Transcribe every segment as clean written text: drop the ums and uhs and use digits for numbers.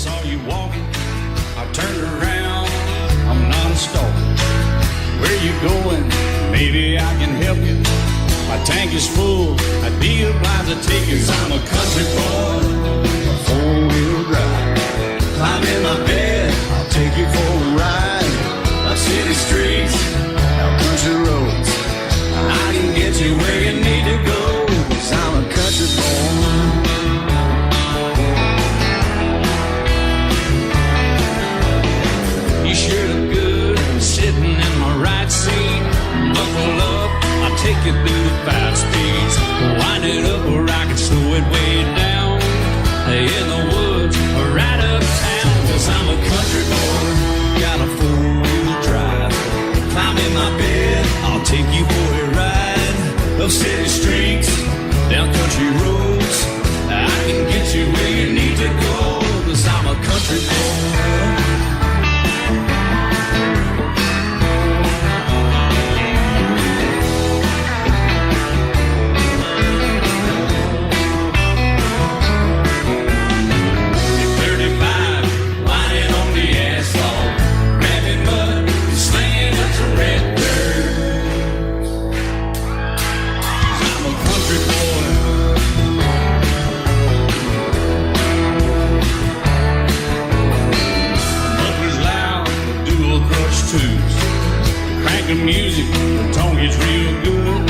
saw you walking, I turned around. I'm not a stalker. Where you going? Maybe I can help you. My tank is full, I'd be obliged to take you. 'Cause I'm a country boy, a four-wheel drive. Climb in my bed, I'll take you for a ride. Our city streets, our country roads, I can get you where you need to go. 'Cause I'm a country boy. You sure look good sitting in my right seat. Buckle up, I'll take you through the 5 speeds. Wind it up where I can slow it way down. In the woods or right uptown. 'Cause I'm a country boy, got a 4-wheel drive. Climb in my bed, I'll take you for a ride. Up city streets, down country roads, I can get you where you need to go. 'Cause I'm a country boy. Crank the music, the tone gets real good.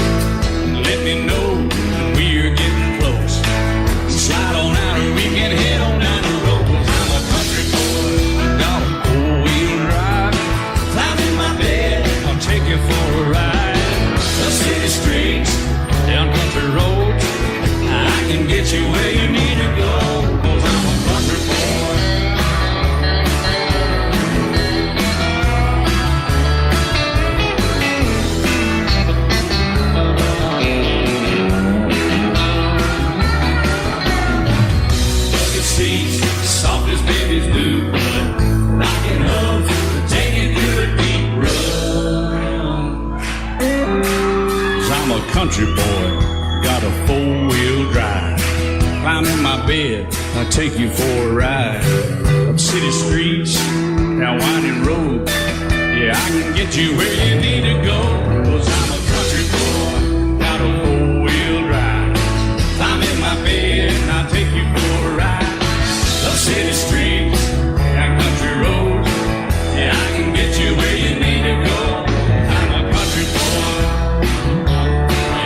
Let me know when we're getting close. Slide on out and we can head on down the road. 'Cause I'm a country boy, got a 4-wheel drive. Climb in my bed, I'll take you for a ride. The city streets, down country roads, I can get you where you need to go. 'Cause I'm a country boy. Soft as babies do, rocking up, taking good deep run. 'Cause I'm a country boy, got a 4-wheel drive. Climb in my bed, I'll take you for a ride. Up city streets, down winding roads, yeah, I can get you where you need to go. 'Cause I'm a country boy, got a 4-wheel drive. Climb in my bed, I'll take you for a ride. Up city streets, down country roads, yeah, I can get you where you need to go. I'm a country boy,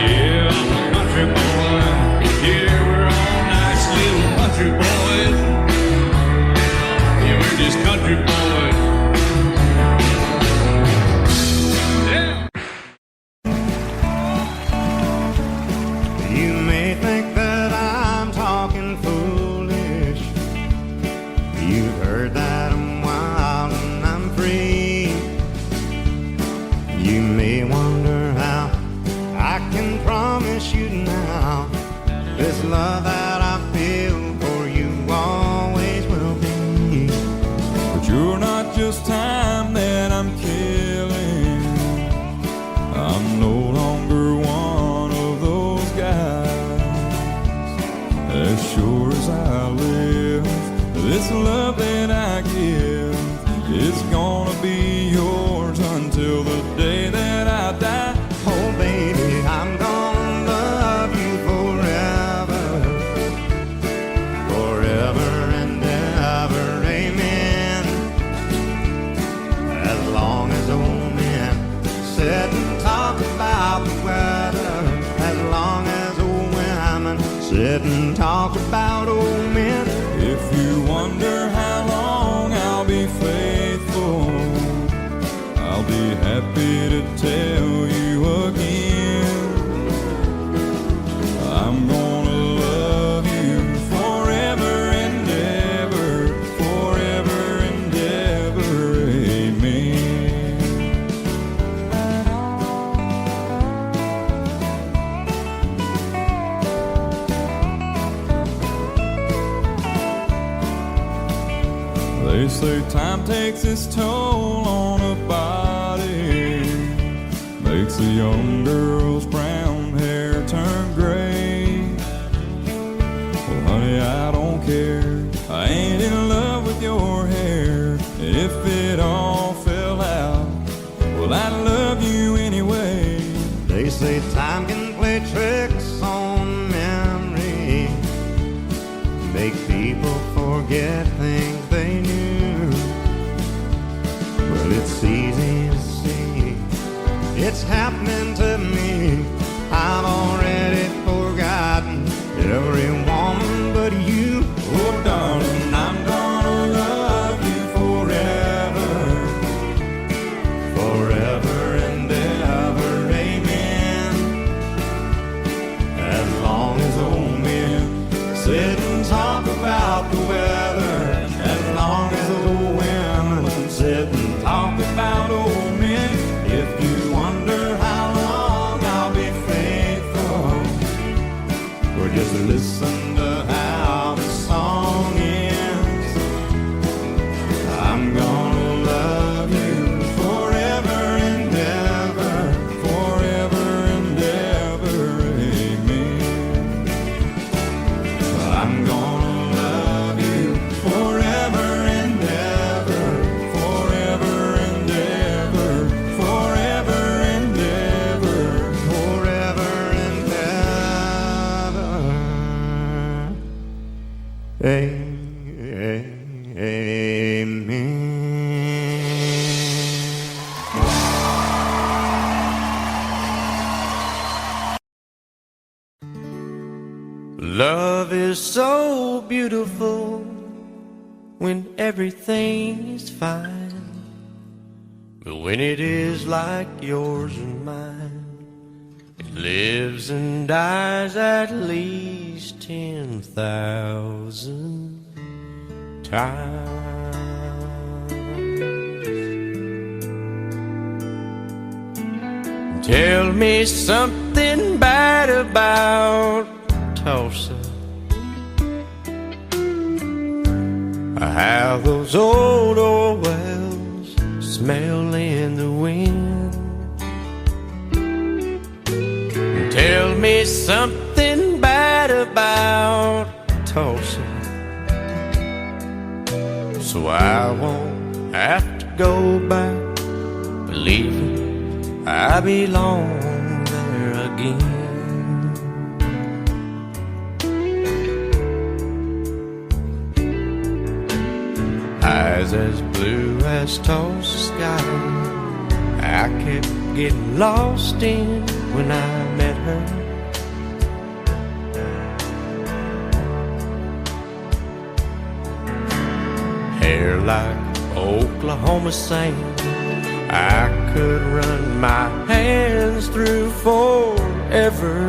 yeah, I'm a country boy. Yeah, we're all nice little country boys. Yeah, we're just country boys. Yeah. You may think that I'm talking foolish. You've heard that I'm wild and I'm free. You may wonder how I can promise you now this love that I feel for you always will be. But you're not just time that I'm killing. I'm no longer one of those guys. As sure as I live, this love that I give is gonna be yours until the day that I die. Oh baby, I'm gonna love you forever, forever and ever, amen. As long as old men sit and talk about the weather, as long as old women sit and talk about old men. If you wonder how long I'll be faithful, I'll be happy to tell you again. I'm gonna love you forever and ever, forever and ever, amen. They say time takes its toll on a body, makes a young girl's brown hair turn gray. Well, honey, I don't care, I ain't in love with play tricks on memory, make people forget things they knew. Well, it's easy to see, it's happening to me. I've already forgotten every woman but you. Oh, darling, I'm gonna love you forever, forever and ever, amen. As long as old men sit and talk about the weather, as long as old women sit and talk about old men. If you wonder how long I'll be faithful, or just listen to how the song ends, I'm gonna love you forever and ever, forever and ever, amen. I'm gonna love you forever and ever, forever and ever, forever and ever, forever and ever, amen. Love is so beautiful when everything is fine, but when it is like yours and mine, it lives and dies at least 10,000 times. Tell me something bad about Tulsa, how those old wells smell in the wind. Tell me something bad about Tulsa, so I won't have to go back believing I belong there again. Eyes as blue as Tulsa sky, I kept getting lost in when I met her. Hair like Oklahoma sand, I could run my hands through forever.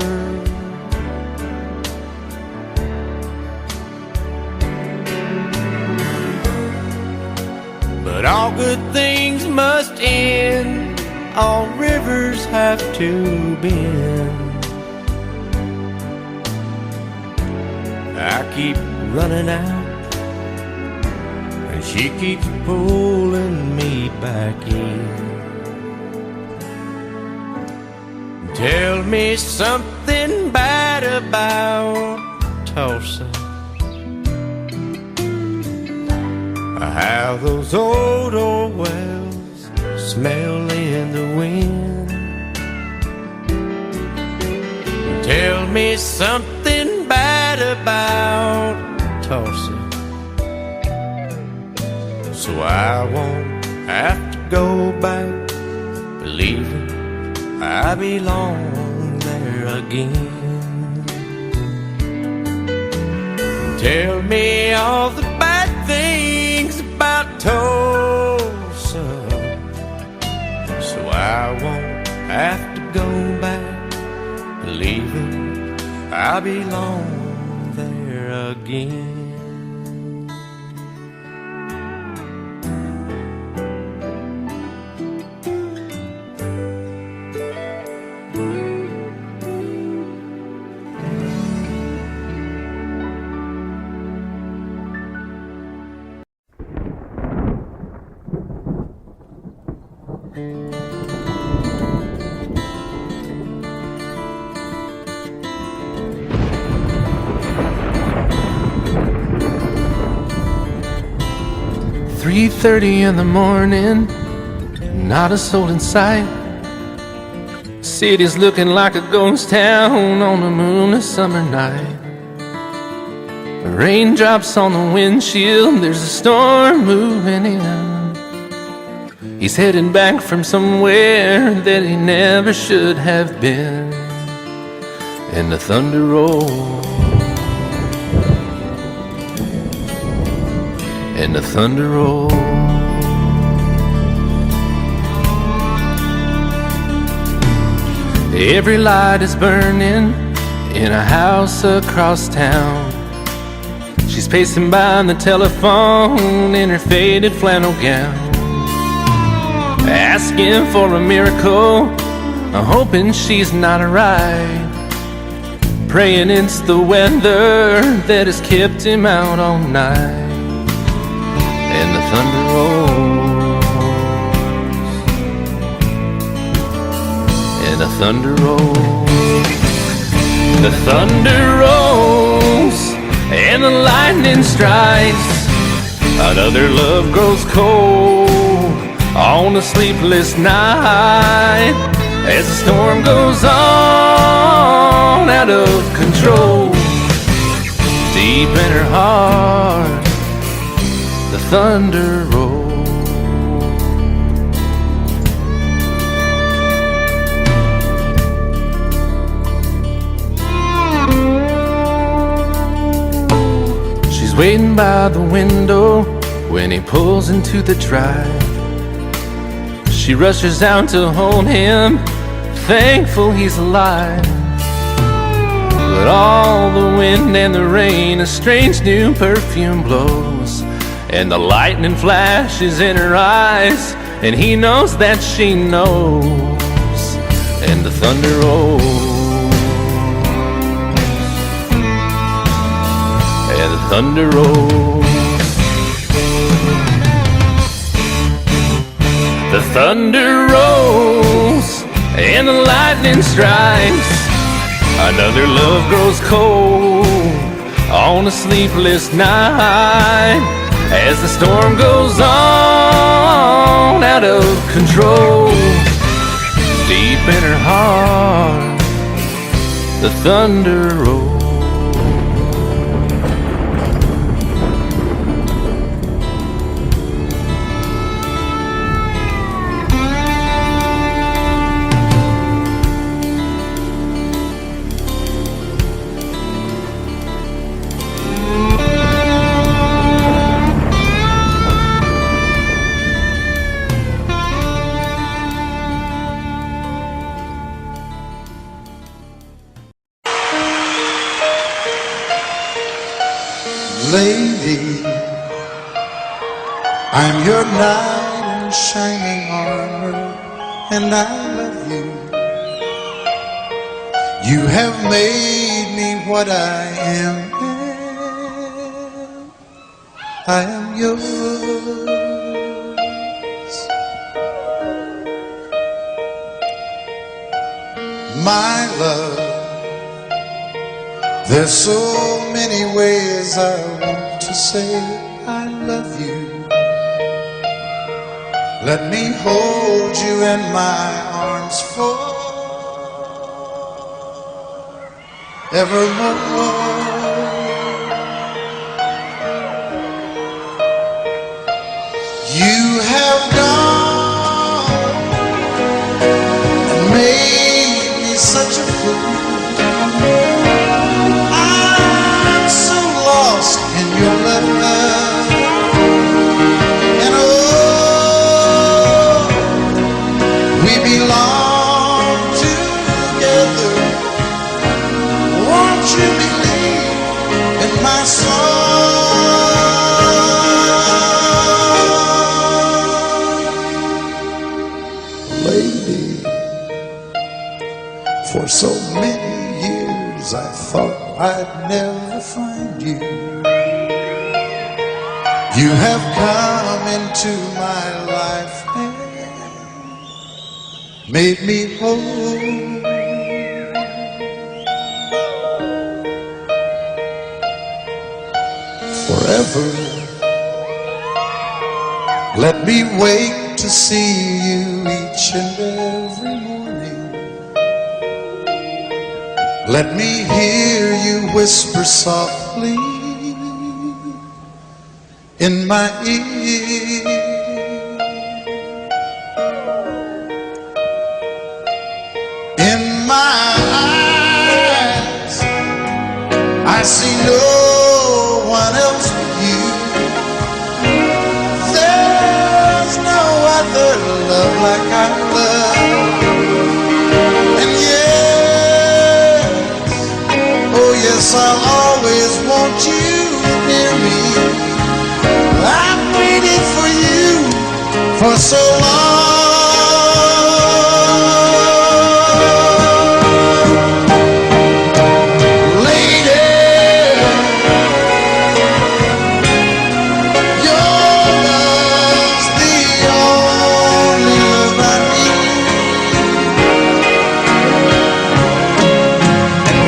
But all good things must end, all rivers have to bend. I keep running out, and she keeps pulling me back in. Tell me something bad about Tulsa, how those old wells smell in the wind. Tell me something bad about Tulsa, so I won't have to go back believing I belong there again. Tell me all the bad things about Tulsa, so I won't have to go back believing I belong there again. "3:30 in the morning, not a soul in sight. City's looking like a ghost town on a moonless summer night. Raindrops on the windshield, there's a storm moving in. He's heading back from somewhere that he never should have been. And the thunder rolls, and the thunder rolls. Every light is burning in a house across town. She's pacing by the telephone in her faded flannel gown, asking for a miracle, hoping she's not alright, praying it's the weather that has kept him out all night. And the thunder rolls, and the thunder rolls, the thunder rolls, and the lightning strikes. Another love grows cold on a sleepless night, as the storm goes on out of control. Deep in her heart, the thunder rolls. She's waiting by the window when he pulls into the drive. She rushes out to hold him, thankful he's alive. But all the wind and the rain, a strange new perfume blows, and the lightning flashes in her eyes, and he knows that she knows. And the thunder rolls, and the thunder rolls. The thunder rolls, and the lightning strikes. Another love grows cold on a sleepless night, as the storm goes on out of control. Deep in her heart, the thunder rolls. Lady, I'm your knight in shining armor, and I love you. You have made me what I am. I am yours. My love, there's so many ways I want to say I love you. Let me hold you in my arms forevermore. You have gone and made me such a fool. In your love, and oh, we belong together. Won't you believe in my song? Lady, for so many years I thought I'd never find you. You have come into my life and made me whole. Forever, let me wake to see you each and every morning. Let me hear you whisper softly in my ear. In my eyes, I see no one else but you. There's no other love like our love. And yes, oh yes, I'll always want you near me. I've waited for you for so long.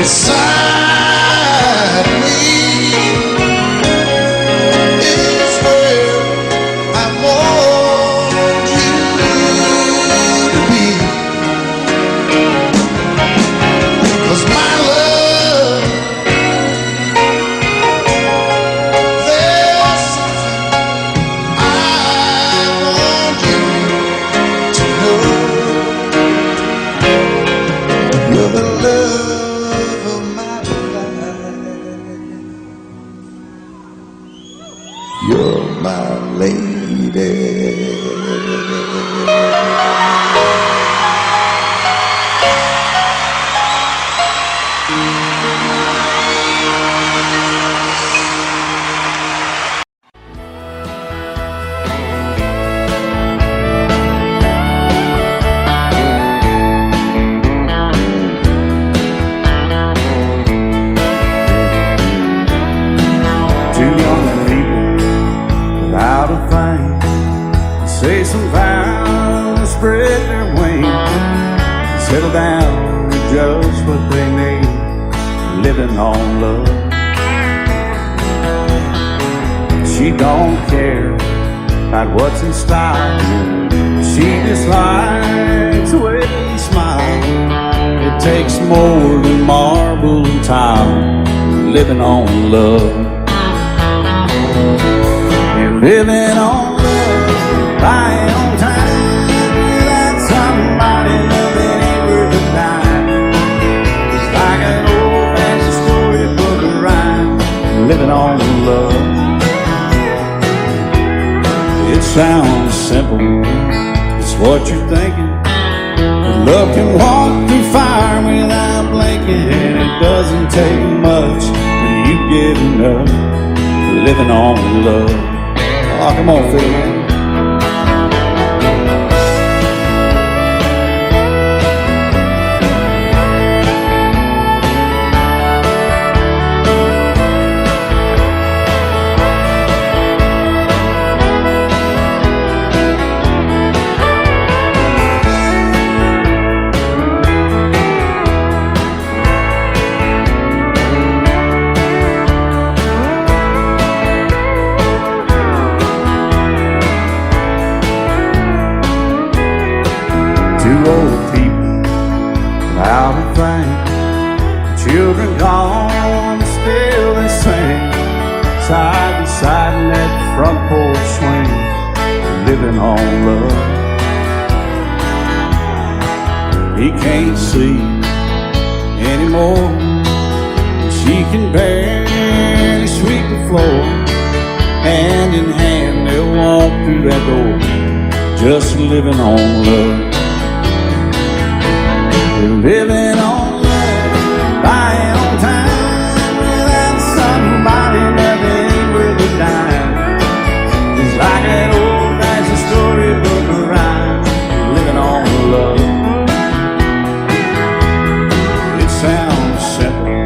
Beside me is where I want you to be. 'Cause my love, there's something I want you to know. You're the love of my life. You're my lady. Two young people without a thing say some vows, spread their wings, settle down to just what they need, living on love. She don't care about what's in style, she just likes the way he smiles. It takes more than marble and tile, living on love. You're living on love, buying on time, without somebody loving ain't worth a dime. It's like an old-fashioned storybook of rhyme, living on love. It sounds simple, it's what you're thinking. But love can walk through fire without blinking, and it doesn't take much when you get enough, living on love. Oh, come on, Phil, man. Two old people without a thing, children gone, still they sing, side by side in that front porch swing, living on love. He can't see anymore, she can barely sweep the floor. Hand in hand they'll walk through that door, just living on love. Living on love, buying on time, without somebody loving ain't worth a dime. It's like an old-fashioned storybook of rhyme, living on love. It sounds simple,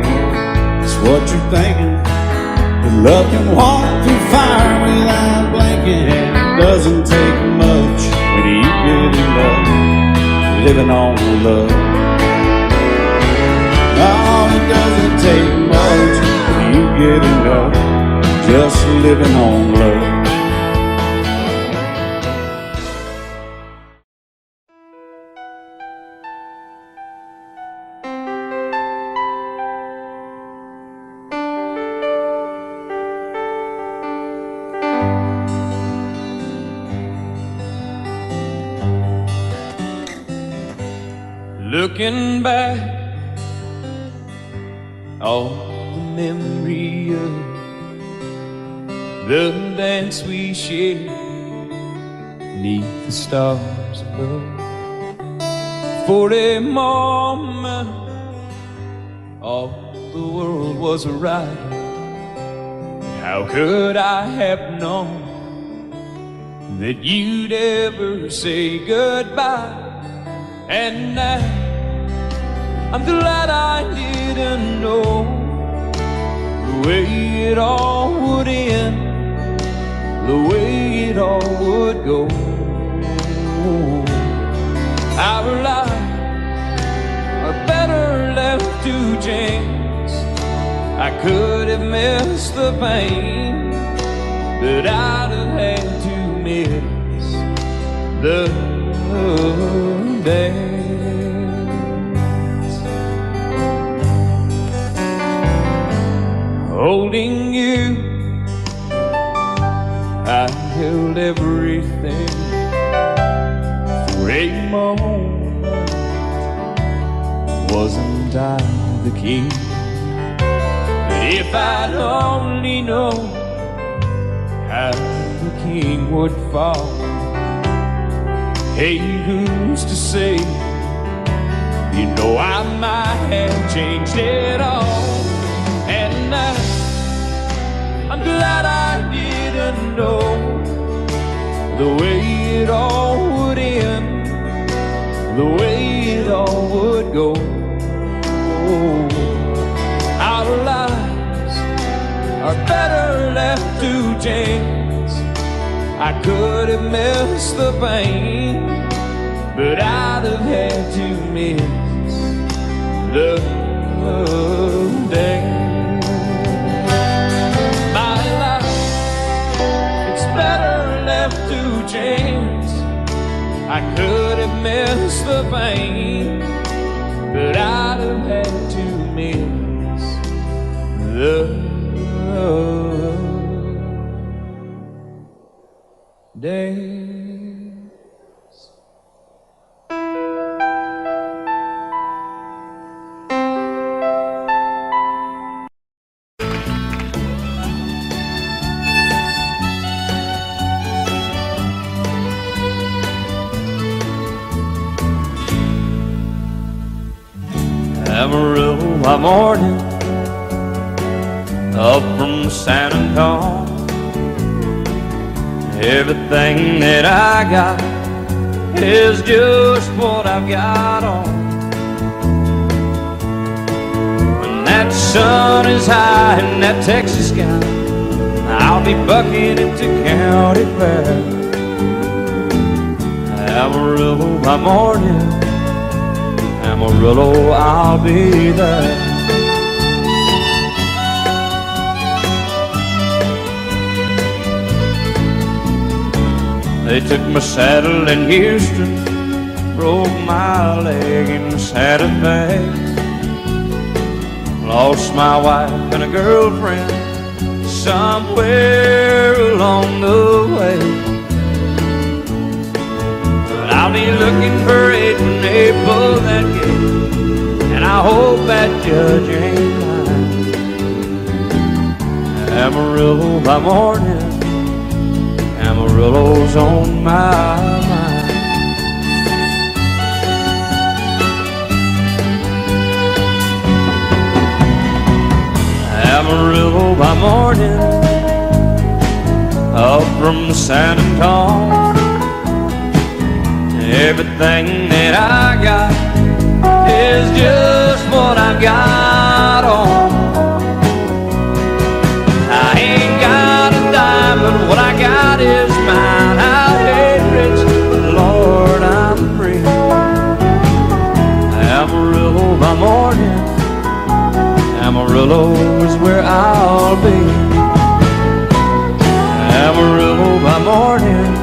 it's what you're thinking. But love can walk through fire without blinking, and it doesn't take much when you get in love, living on love. Oh, it doesn't take much when you get enough, just living on love. Looking back, all the memory of the dance we shared beneath the stars above. For a moment, all the world was right. How could I have known that you'd ever say goodbye? And now I'm glad I didn't know the way it all would end, the way it all would go. Our lives are better left to chance. I could have missed the pain, but I'd have had to miss the dance. Holding you, I held everything. For a moment, wasn't I the king? But if I'd only known how the king would fall, hey, who's to say? You know I might have changed it all. And I'm glad I didn't know the way it all would end, the way it all would go. Our lives are better left to chance. I could have missed the pain, but I'd have had to miss the day. My life, it's better left to chance. I could have missed the pain, but I'd have had to miss the days. Amarillo by morning, up from San Antonio. Everything that I got is just what I've got on. When that sun is high in that Texas sky, I'll be bucking into county fair. Amarillo by morning, Amarillo, I'll be there. They took my saddle in Houston, broke my leg in Santa Fe. Lost my wife and a girlfriend somewhere along the way. But I'll be looking for it when they pull that gate, and I hope that judge ain't lying. Amarillo by morning, Amarillo's on my mind. Amarillo by morning, up from San Antonio. Everything that I got is just what I've got on. I ain't got a dime, but what I got is mine. I ain't rich, but Lord, I'm free. Amarillo by morning, Amarillo is where I'll be. Amarillo by morning,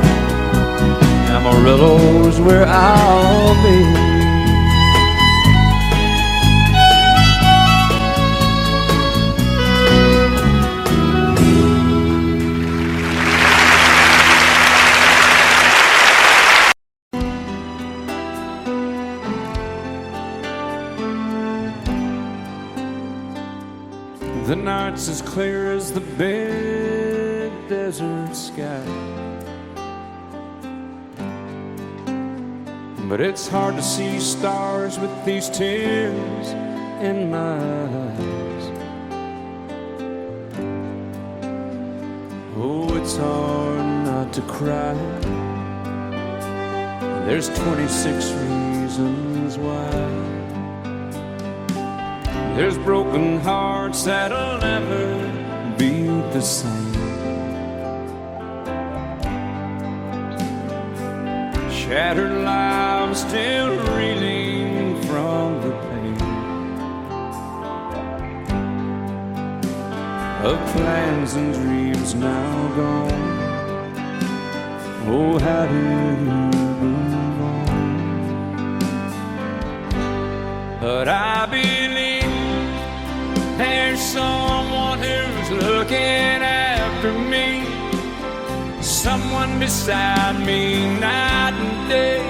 Amarillo is where I'll be. night's as clear as the big desert sky. But it's hard to see stars with these tears in my eyes. Oh, it's hard not to cry. There's 26 reasons why. There's broken hearts that'll never be the same. Shattered lives still reeling from the pain of plans and dreams now gone. Oh, how do you move on? But I believe there's someone who's looking after me, someone beside me night and day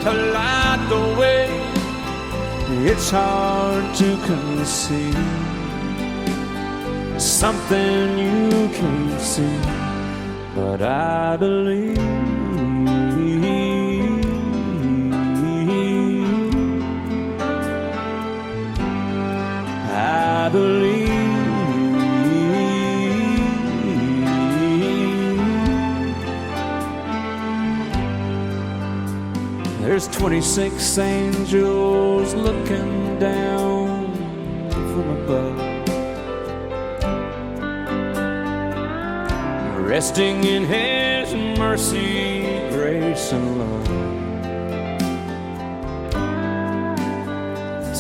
to light the way. It's hard to conceive something you can't see, but I believe. I believe. There's 26 angels looking down from above, resting in His mercy, grace, and love.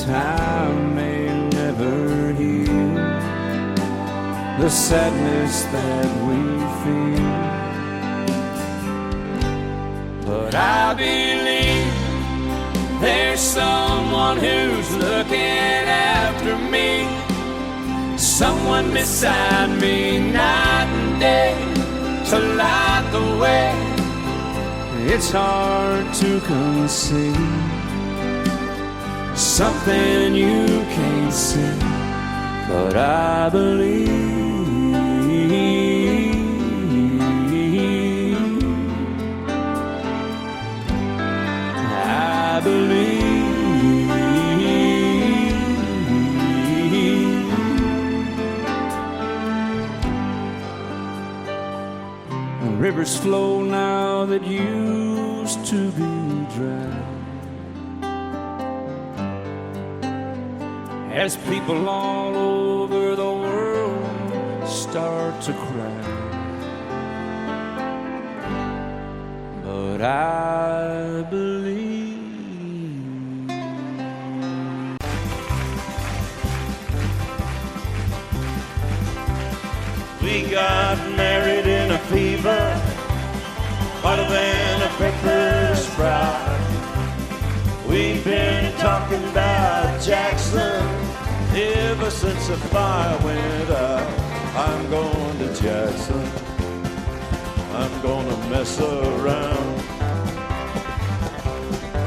Time may never heal the sadness that we feel, but I believe there's someone who's looking after me, someone beside me night and day to light the way. It's hard to conceive something you can't see, but I believe. I believe. Rivers flow now that used to be dry, as people all over the world start to cry. But I believe. We got married in a fever, hotter than a pepper sprout. We've been talking about Jackson ever since the fire went out. I'm going to Jackson, I'm gonna mess around.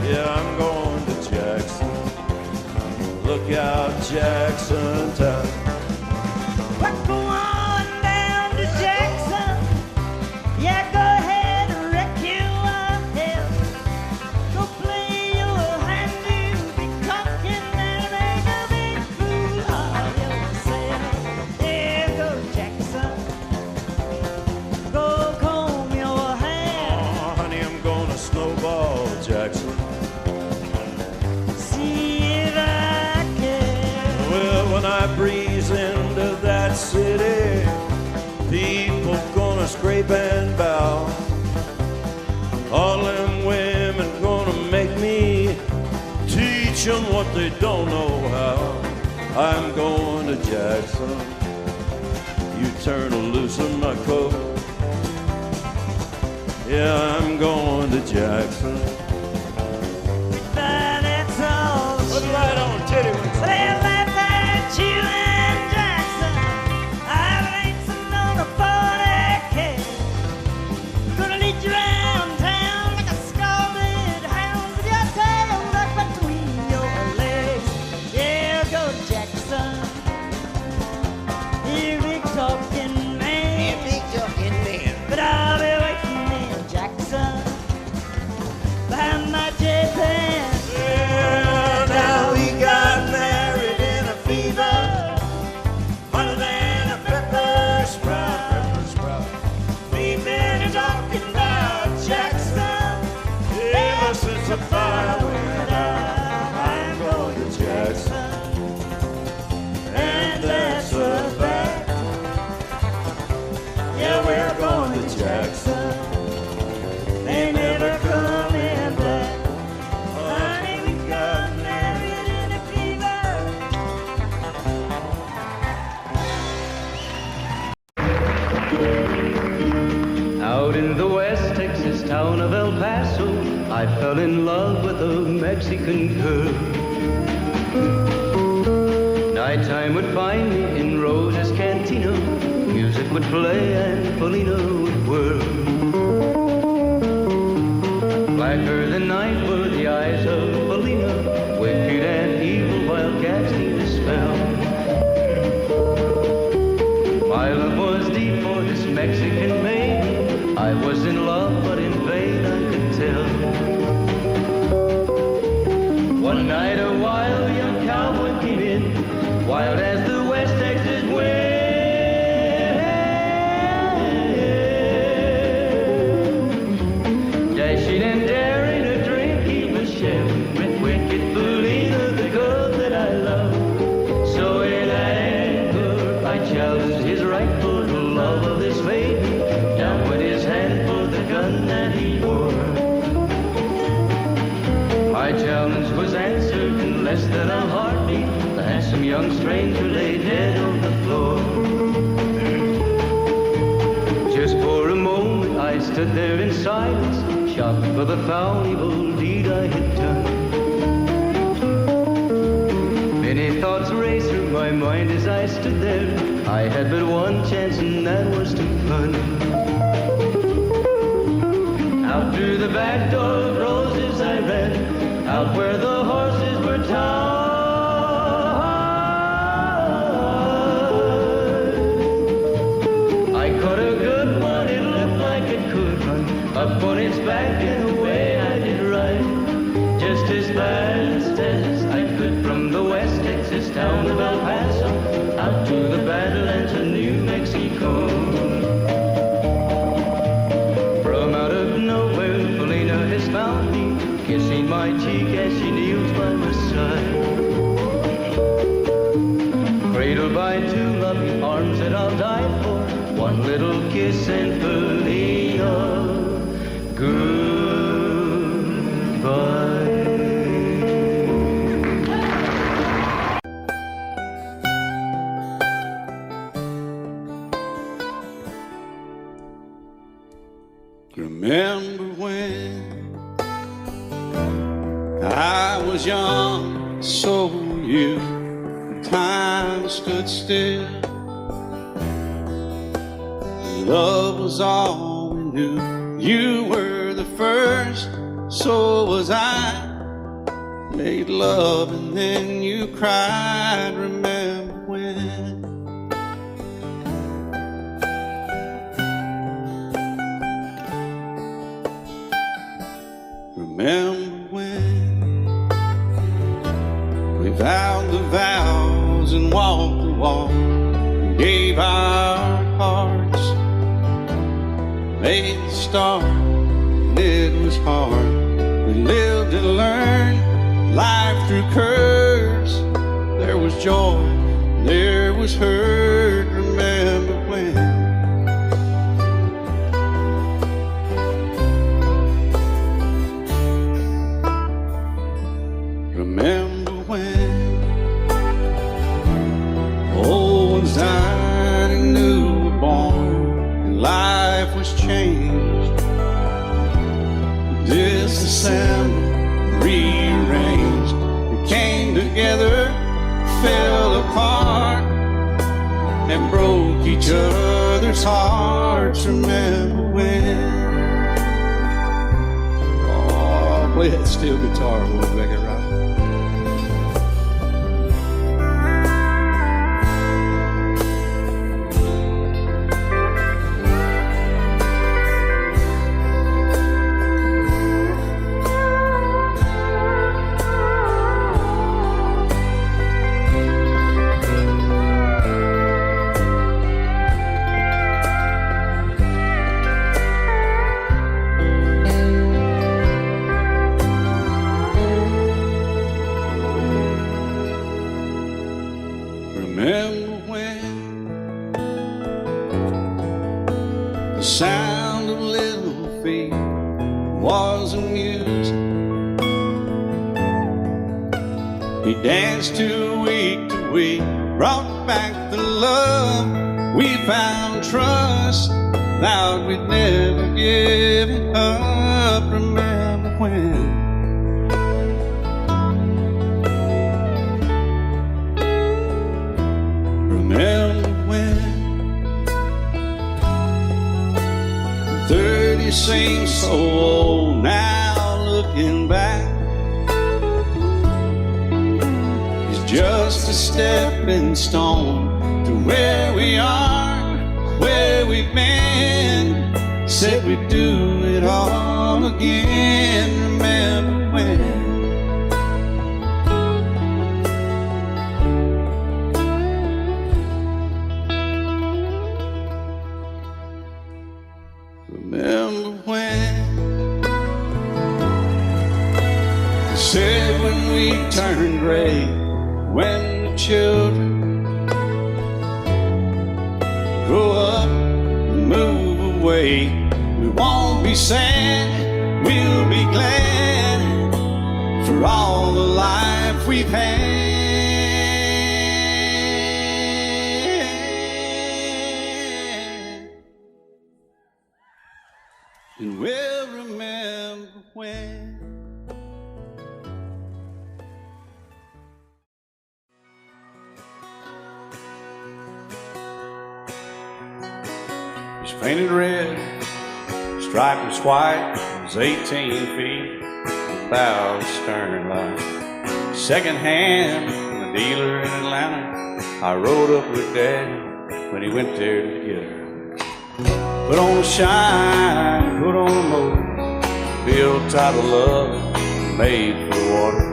Yeah, I'm going to Jackson. Look out, Jackson town. We're going down to Jackson. Yeah, go ahead and wreck your head. Go play your hand, you'll be talking and make a big fool of yourself. Yeah, go Jackson. Go comb your hair. Oh, honey, I'm gonna snowball Jackson. See if I can. Well, when I breeze into that city, people gonna scrape and bow. All them women gonna make me teach them what they don't know how. I'm going to Jackson. You turn loose in my coat. Yeah, I'm going to Jackson. But it's all Put right on, titty wings. they laugh at you and Jackson. I've racing on a 40K. Gonna lead you around town like a scalded hound with your tail tucked between your legs. Yeah, go Jackson. You Yeah, we're going to Jackson. They never coming back. Honey, we got married in a fever. Out in the West Texas town of El Paso, I fell in love with a Mexican girl. Nighttime would find me in Rose's Cantina. Music would play and Felina would whirl. Blacker than night were the eyes of Felina, wicked and evil while casting a spell. My love was deep for this Mexican maiden. I was in love, but in vain I could tell. One night a wild young cowboy came in, wild as the West Texas wind. Dashing and daring a drink he was sharing with wicked Felina, the girl that I love. So in anger I challenged his right for the love of this maiden. Down went his hand for the gun that he wore. My challenge was answered in less than a heartbeat. The handsome young stranger lay dead on the floor. Just for a moment I stood there in silence, shocked for the foul evil deed I had done. Many thoughts raced through my mind as I stood there. I had but one chance and that was to run. Out through the back door of Roses I ran, out where the horses were tied. I caught a good one, it looked like it could run, up on its back and away I did ride. Just as fast as I could from the West Texas town of El Paso, out to the Badlands of New Mexico. From out of nowhere, Felina has found me, kissing my cheek as she kneels by my side. Cradled by two loving arms that I'll die for, one little kiss and Felina, goodbye. Remember when I was young, so were you. Time stood still. Love was all we knew. You were the first, so was I. Made love and then you cried. Remember when? Remember when we vowed the vows and walked the walk, and gave our hearts, made the start, and it was hard. We lived and learned life through curves. There was joy, there was hurt. Remember when? Remember when old ones died and new were born, and life was changed, disassembled, rearranged. We came together, fell apart, and broke each other's hearts. Remember when? Oh, play that steel guitar, we'll make it right. The sound of little feet was amusing. He danced to week, brought back the love. We found trust, thought we'd never give it up. Remember when? Remember when? 30 seems so old now, looking back. It's just a stepping stone to where we are, where we've been. Said we'd do it all again. Remember when? Remember when? They said when we turn gray, when the children grow up and move away, we won't be sad, we'll be glad for all the life we've had. And we'll remember when. It was painted red, striped was white, it was 18 feet, bow stern line. Second hand from a dealer in Atlanta, I rode up with Daddy when he went there to get her. Put on a shine, put on a motor, built tight of love, made for the water.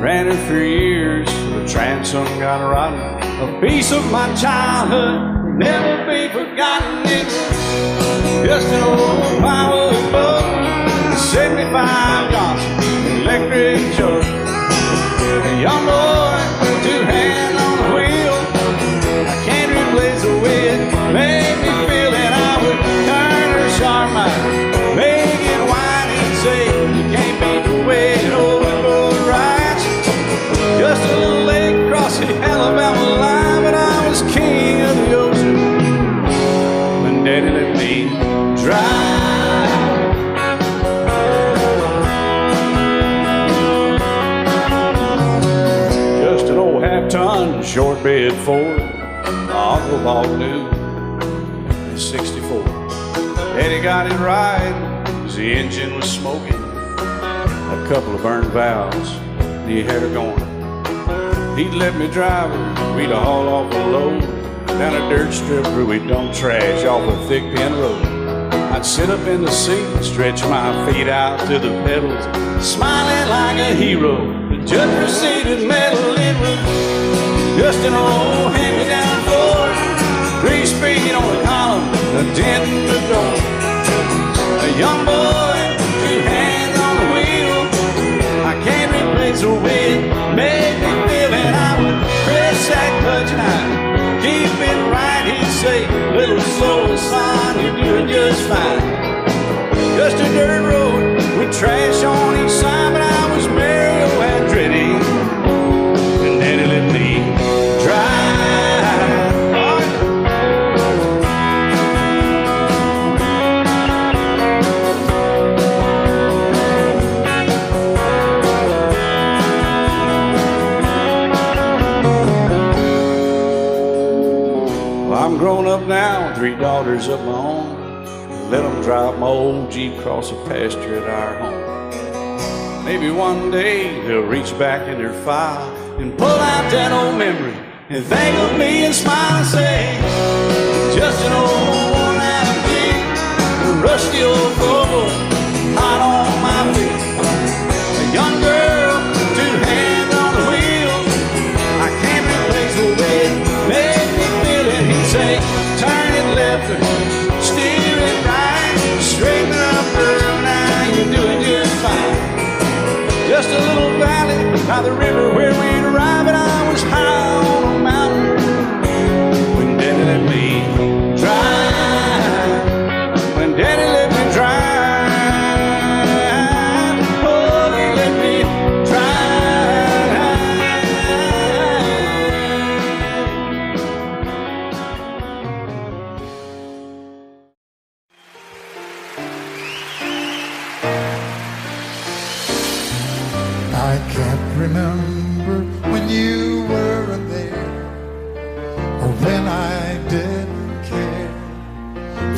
Ran her for years, the transom got rotten. A piece of my childhood, never be forgotten. It's just an old power boat, 75 Johnson, electric jug. A young boy, two hands on the wheel. I can't replace the way it made me feel that I would turn her sharp mind, make it wide and say, you can't beat the way it overboard rides. Just a little lake across the Alabama line, but I was king of the ocean when Daddy let me drive. Just an old half-ton short bed Ford, my uncle bought new in '64. Daddy got it right, cause the engine was smoking, a couple of burned valves, and he had her going. He'd let me drive her, we'd haul off a load down a dirt strip where we'd dump trash off a thick pin road. I'd sit up in the seat and stretch my feet out to the pedals, smiling like a hero. The judge proceeded metal, it was just an old hand-me-down Ford, 3-speed on the column, a dent in the door. A young boy, two hands on the wheel. I can't replace the way it made me feel, and I would press that clutch and I'd keep it right. He'd say, little slower, son, you're doing just fine. Just a dirt road with trash on each side, but I was Mario Andretti, and Daddy let me drive. I'm grown up now, 3 daughters of my own. Let them drive my old Jeep across the pasture at our home. Maybe one day they'll reach back in their file and pull out that old memory and think of me and smile and say, just an old worn-out Jeep, a rusty old Volvo, hot on my feet. A young girl, 2 hands on the wheel. I can't replace the way it made me feel it. He'd say, turn it left or steer it right, straighten up, girl, now you're doing just fine. Just a little valley by the river where we'd arrive, and I was high on a mountain when Daddy let me drive.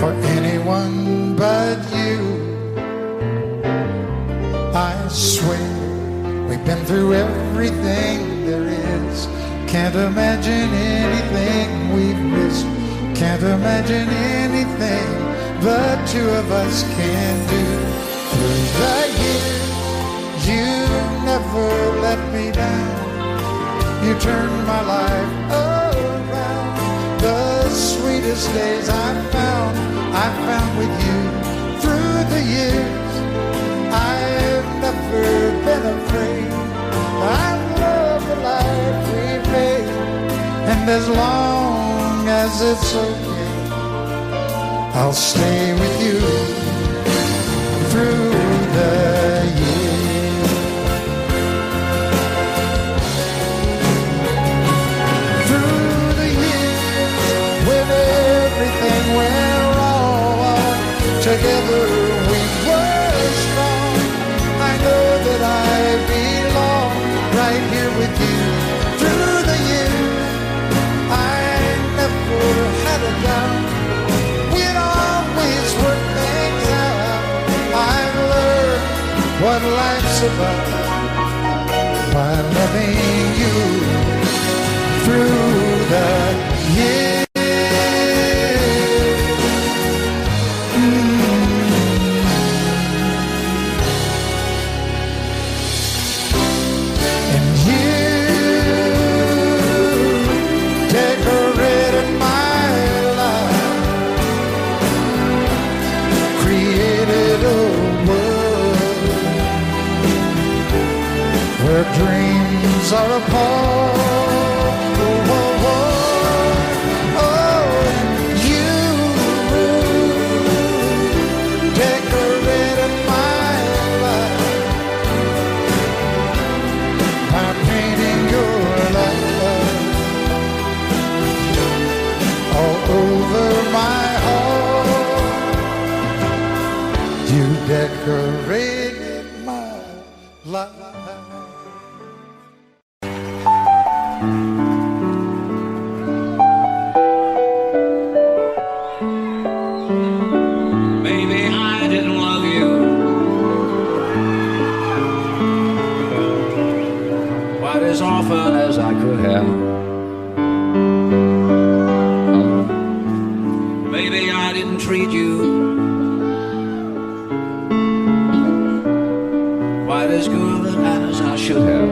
for anyone but you. I swear we've been through everything there is. Can't imagine anything we've missed. Can't imagine anything the two of us can do. Through the years, you never let me down. You turned my life around. The sweetest days I found with you. Through the years, I've never been afraid. I love the life we've made, and as long as it's okay, I'll stay with you through the years. Through the years, when everything went wrong, together we were strong. I know that I belong right here with you. Through the years, I never had a doubt. We'd always work things out. I've learned what life's about by loving you through the years. Dreams are apart. Oh, oh, oh. Oh, you decorated my life by painting your life all over my heart. You decorated my life. As often as I could have. Maybe I didn't treat you quite as good as I should have.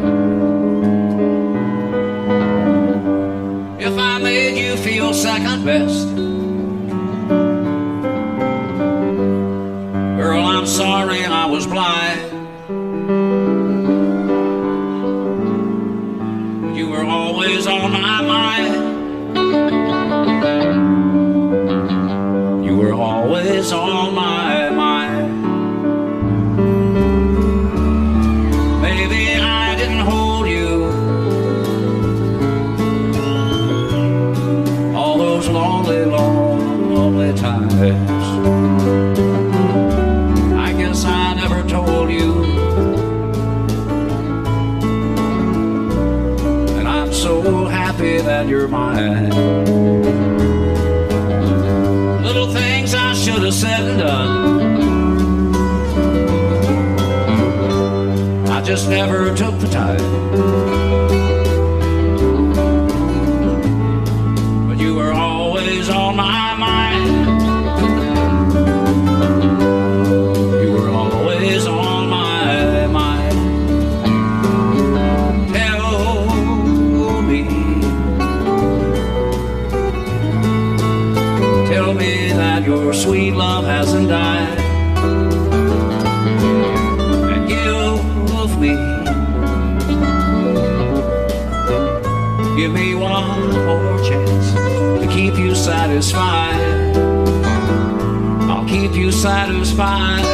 If I made you feel second best, girl, I'm sorry I was blind. Always on my mind. You were always on my mind. Maybe I didn't hold you all those lonely, lonely times. I guess I never told you. So happy that you're mine. Little things I should have said and done, I just never took the time. But you were always on my mind. You were always on my mind. Tell me that your sweet love hasn't died, and give me one more chance to keep you satisfied. I'll keep you satisfied.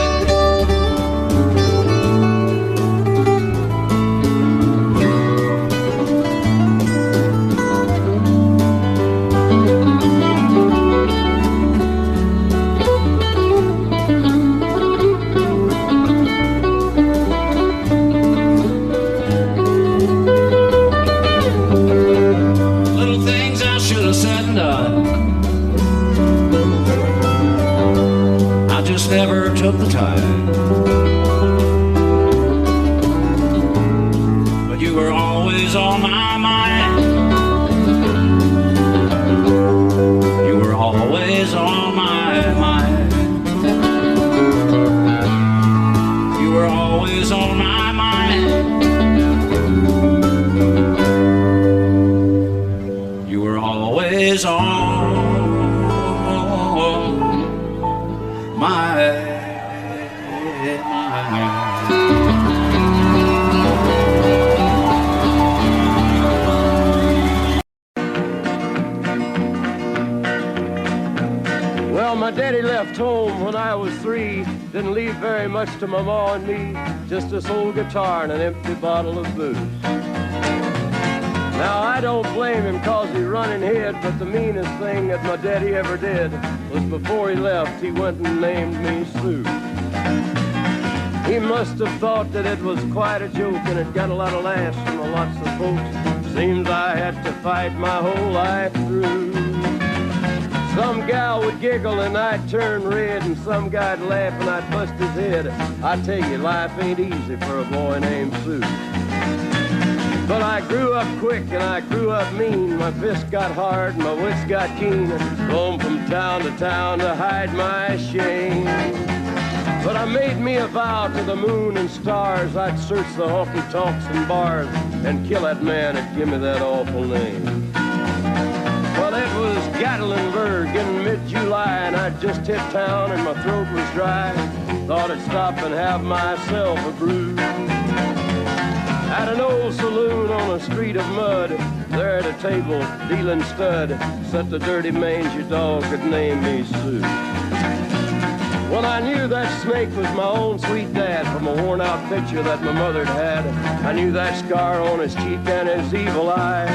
just never took the time. But you were always on my mind. You were always on my mind. You were always on my mind. You were always on my mind. Well, my daddy left home when I was 3. Didn't leave very much to my ma and me. Just this old guitar and an empty bottle of booze. Now, I don't blame him cause he running hid, but the meanest thing that my daddy ever did was before he left, he went and named me Sue. He must have thought that it was quite a joke and it got a lot of laughs from lots of folks. Seems I had to fight my whole life through. Some gal would giggle and I'd turn red, and some guy'd laugh and I'd bust his head. I tell you, life ain't easy for a boy named Sue. But I grew up quick and I grew up mean. My fists got hard and my wits got keen. Roamed from town to town to hide my shame. But I made me a vow to the moon and stars, I'd search the honky-tonks and bars and kill that man that give me that awful name. Well, it was Gatlinburg in mid-July, and I'd just hit town and my throat was dry. Thought I'd stop and have myself a brew. At an old saloon on a street of mud, there at a table, dealing stud, sat the dirty mangy dog that named me Sue. Well, I knew that snake was my own sweet dad from a worn-out picture that my mother'd had. I knew that scar on his cheek and his evil eye.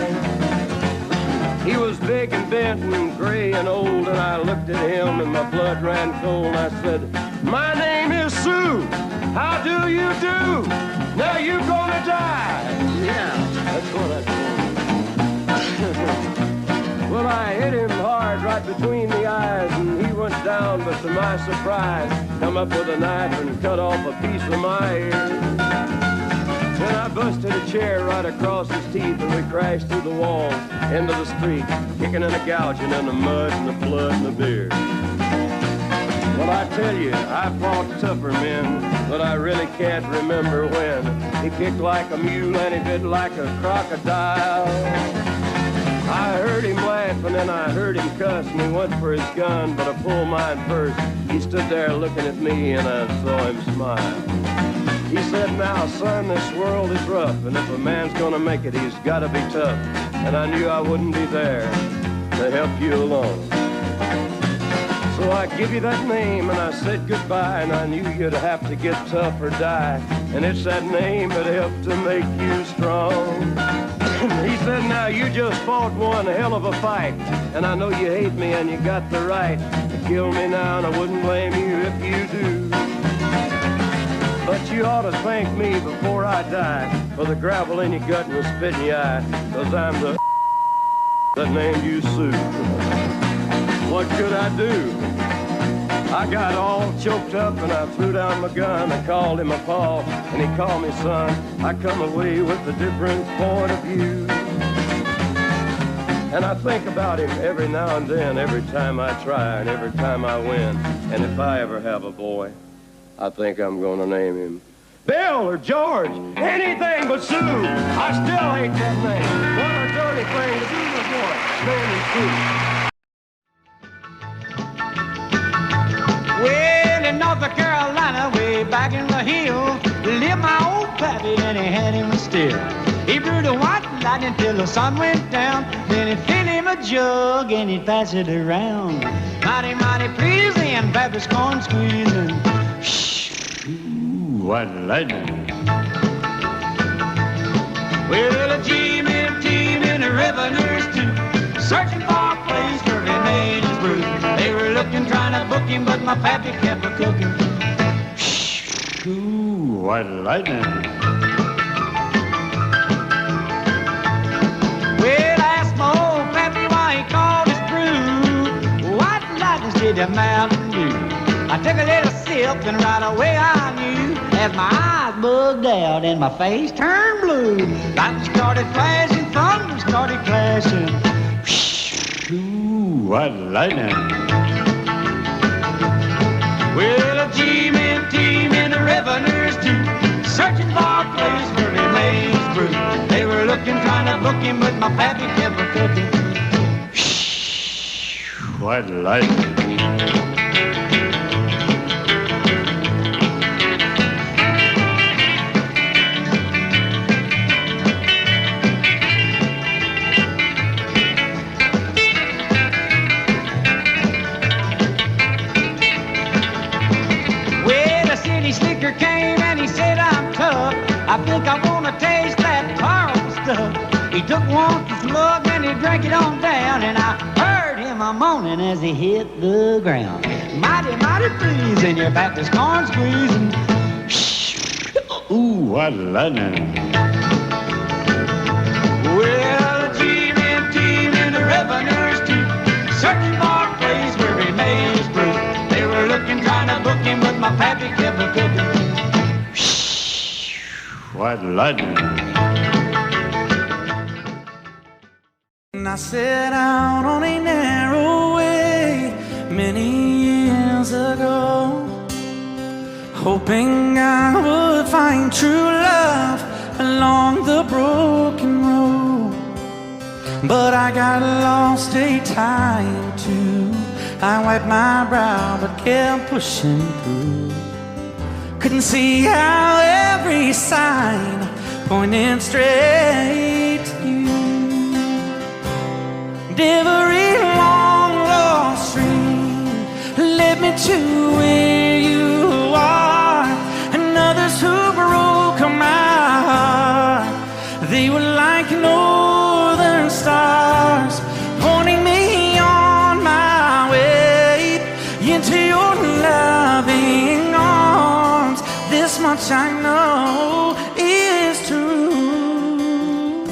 He was big and bent and gray and old, and I looked at him and my blood ran cold. And I said, "My name is Sue. How do you do? Now you gonna die." Yeah, that's what I told him. Well, I hit him hard right between the eyes, and he went down, but to my surprise, come up with a knife and cut off a piece of my ear. Then I busted a chair right across his teeth, and we crashed through the walls into the street, kicking and a gouging in the mud and the blood and the beer. Well, I tell you, I fought tougher men, but I really can't remember when. He kicked like a mule and he bit like a crocodile. I heard him laugh and then I heard him cuss, and he went for his gun, but I pulled mine first. He stood there looking at me and I saw him smile. He said, "Now, son, this world is rough, and if a man's gonna make it, he's gotta be tough." And I knew I wouldn't be there to help you along. So I give you that name and I said goodbye, and I knew you'd have to get tough or die. And it's that name that helped to make you strong. He said, "Now you just fought one hell of a fight, and I know you hate me and you got the right to kill me now, and I wouldn't blame you if you do. But you ought to thank me before I die for the gravel in your gut and the spit in your eye, 'cause I'm the that named you Sue." What could I do? I got all choked up and I threw down my gun. I called him a paw and he called me son. I come away with a different point of view. And I think about him every now and then, every time I try and every time I win. And if I ever have a boy, I think I'm gonna name him Bill or George, anything but Sue. I still hate that name. What a dirty thing to do to a boy, naming Sue. Well, in North Carolina, way back in the hills, lived my old pappy and he had him still. He brewed a white lightning till the sun went down. Then he'd fill him a jug and he'd pass it around. Mighty, mighty pleasing, Pappy's corn squeezing. Ooh, white lightning. Well, a Jimmy and Tim and the revenues too, searching for a place where he made his brew. They were looking, trying to book him, but my pappy kept a cooking. Ooh, white lightning. Well, I asked my old pappy why he called his brew White Lightning's did a Mountain Dew. I took a little tilting right away I knew as my eyes bugged out and my face turned blue. Lightning started flashing, thunder started crashing. Ooh, what lightning. Well, a G-men team and the revenues too, searching for a place where he made his brew. They were looking, trying to book him, but my pappy kept a cooking. What lightning. Slicker came and he said, I'm tough. I think I want to taste that powerful stuff. He took one slug and he drank it on down, and I heard him a moaning as he hit the ground. Mighty, mighty freezing, your Baptist corn squeezing. Ooh, what lightning. Well, the G-men team and the revenues too, searching for a place where he made his brew. They were looking, trying to book him, but my pappy kept a cooking. What lightning. And I set out on a narrow way many years ago, hoping I would find true love along the broken road. But I got lost a time too. I wiped my brow but kept pushing through. Couldn't see how every sign pointed straight to you. And every long lost stream led me to where you are. And others who broke my heart, they were like northern stars, pointing me on my way into your loving arms. This much I know is true,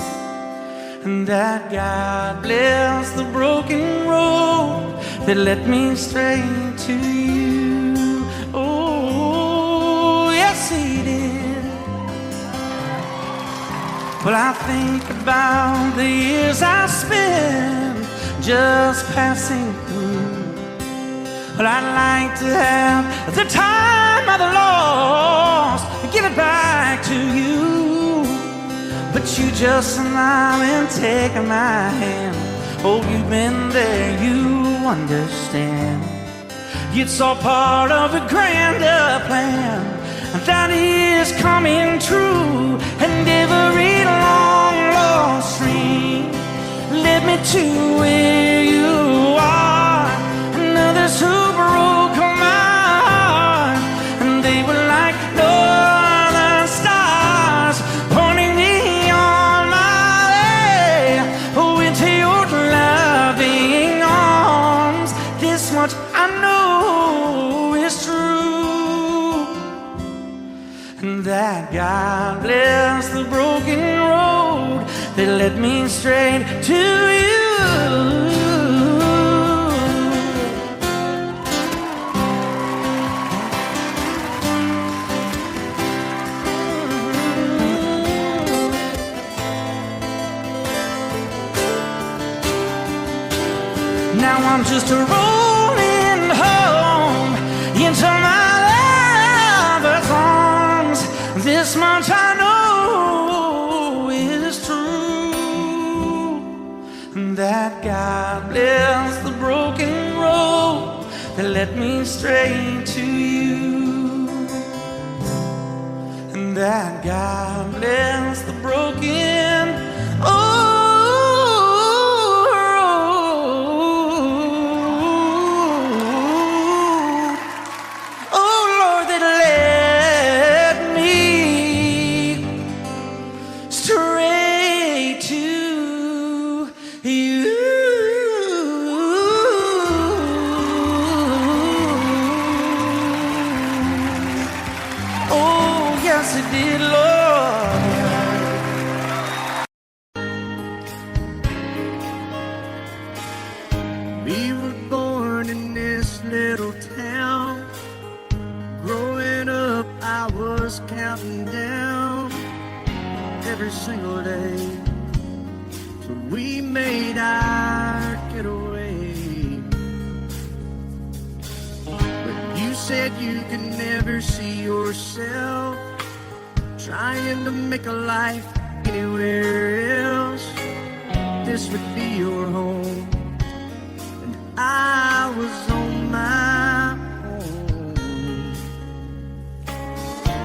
and that God bless the broken road that led me straight to you. Oh, yes, He did. Well, I think about the years I spent just passing through. Well, I'd like to have the time I've lost and give it back to you. But you just smile and take my hand. Oh, you've been there, you understand. It's all part of a grander plan that is coming true. And every long lost stream led me to where you are. And others who broke my heart, and they were like northern stars, pointing me on my way into your loving arms. This much I know is true, and that God bless the broken road that led me straight to you. Now I'm just rolling home into my lover's arms. This much I know is true, and that God bless the broken road that led me straight to you, and that God bless the broken road. was counting down every single day till we made our getaway. But you said you could never see yourself trying to make a life anywhere else. This would be your home, and I was on my own.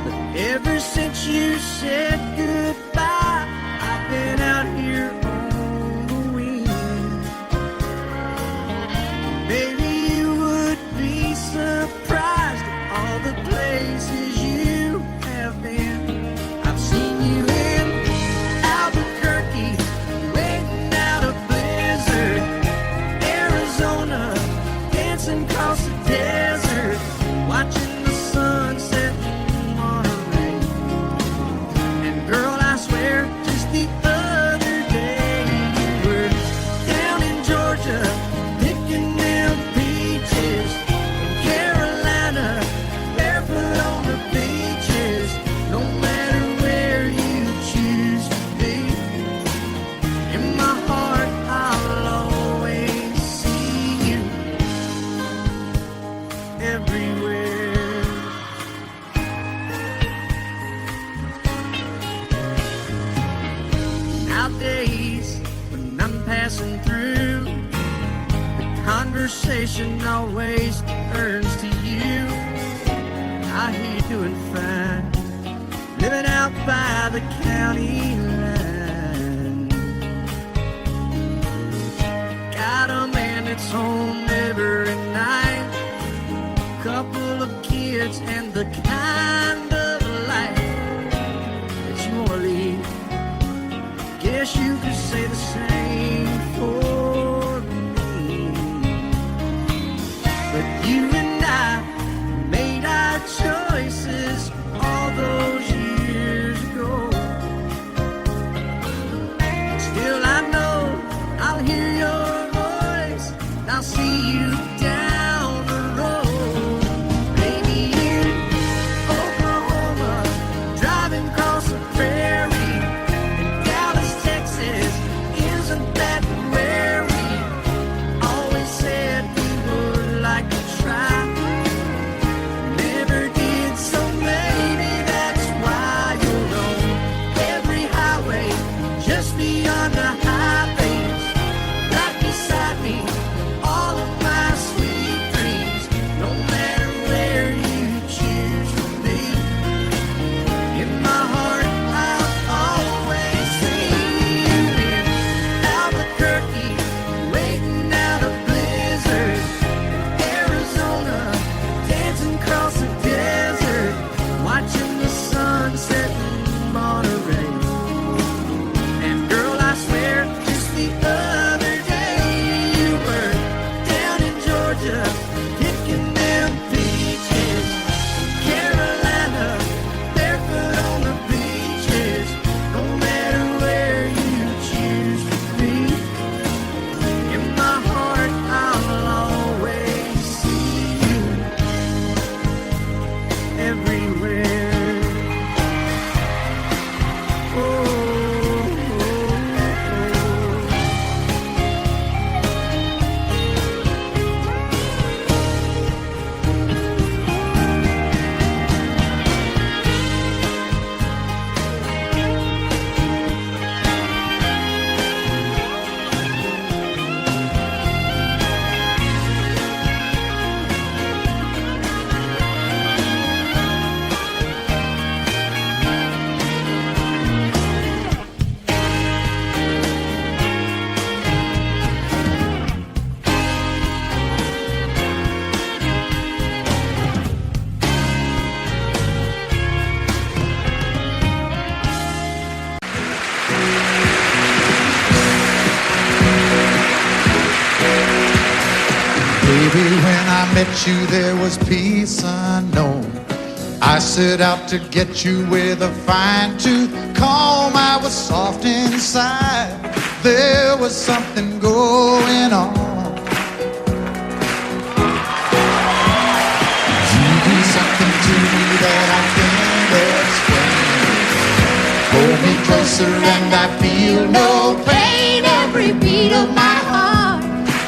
But ever since you said goodbye, I've been out here on the wing. Maybe you would be surprised at all the places you have been. I've seen you in Albuquerque, waiting out a blizzard, Arizona, dancing across the desert, watching the sunset in Monterey. And girl, I swear, just the other day you were down in Georgia, picking them peaches, in Carolina, barefoot on the beaches. No matter where you choose to be, in my heart I'll always see you everywhere. Nowadays, when I'm passing through, the conversation always turns to you. I hear you doing fine, living out by the county line. Got a man that's home every night, couple of kids, and the kind of life that you wanna lead. Guess you could say the same for me. But you and I made our choices all those years ago. Still I know I'll hear your voice, and I'll see you down the road. Maybe in Oklahoma, driving across the prairie, in Dallas, Texas, isn't that where we always said we would like to try? Never did, so maybe that's why you're on every highway, just beyond the highways, right beside me, all of my sweet dreams. No matter where you choose to be, in my heart I'll always see you in Albuquerque, waiting out a blizzard, Arizona, dancing across the desert, watching the sunset in Monterey. And girl, I swear, just the other day you were down in Georgia, picking them peaches, Carolina, barefoot on the beaches. No matter where you choose to be, in my heart I'll always see you everywhere. Oh, oh, oh. Baby, when I met you, there was peace unknown. I set out to get you with a fine tooth comb. I was soft inside. There was something going on. You do something to me that I can't explain. closer and I feel no pain every beat of my heart.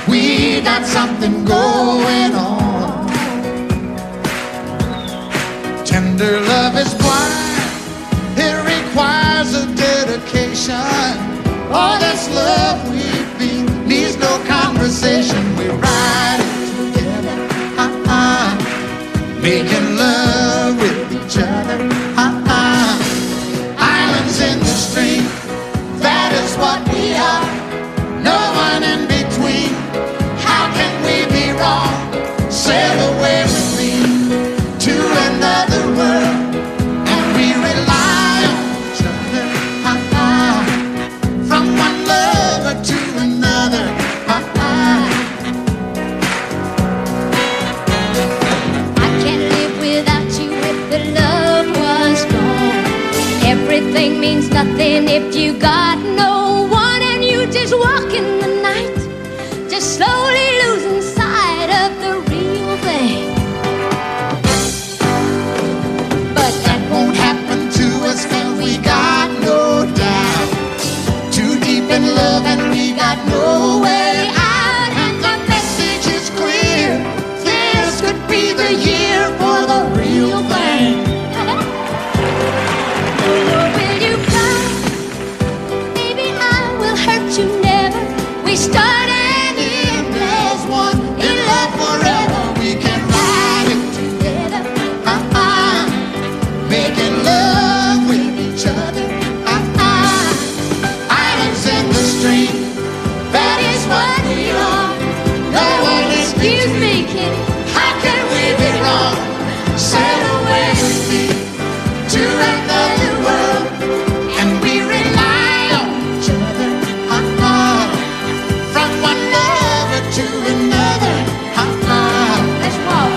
We got something going on. Tender love is blind, it requires a dedication. All this love we feel needs no conversation. We ride it together, making love with each other, Islands in the stream, that is what we are. No one in between. How can we be wrong? Sail away with me to another world, and we rely on each other, from one lover to another, I can't live without you if the love was gone. Everything means nothing if you got no one, and you just walk in the night, just slowly losing sight of the real thing. but that won't happen to us, 'cause we got no doubt. Too deep in love and we got no way out, and the message is clear. This could be the year for the real thing. Will you cry? Baby, I will hurt you never. We start and end as one, In love forever, we can ride it together, making love with each other, Islands in the stream, that is what we are. No one is excuse me, kitty. How can we be wrong? Sail away with me to another world, and we rely on each other, from one lover to another, Let's walk.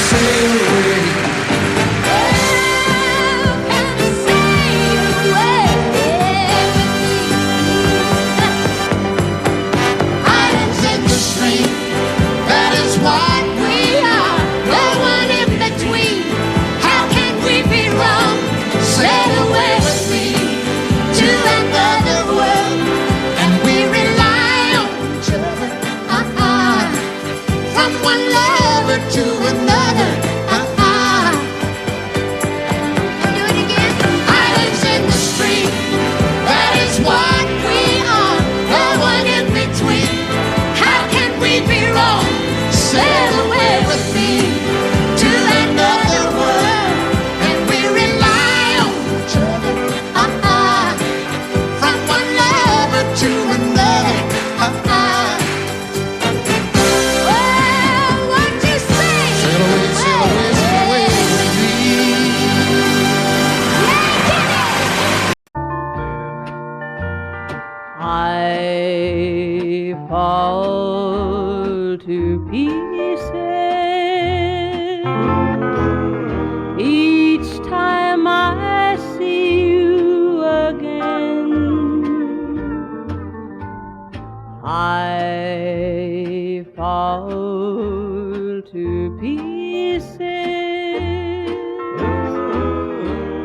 sail away. Islands in the stream, that is what we are. No one in between. How can we be wrong? Sail away with me to another world, and we rely on each other, from one lover to another, Do it again. Islands in the stream, that is what we are. No one in between. How can we be wrong? Sail away with me to another world, and we rely on each other, from one lover to another, Well, what you say? Sail away, sail away, sail away with me. I fall to pieces each time I see you again. I fall to pieces.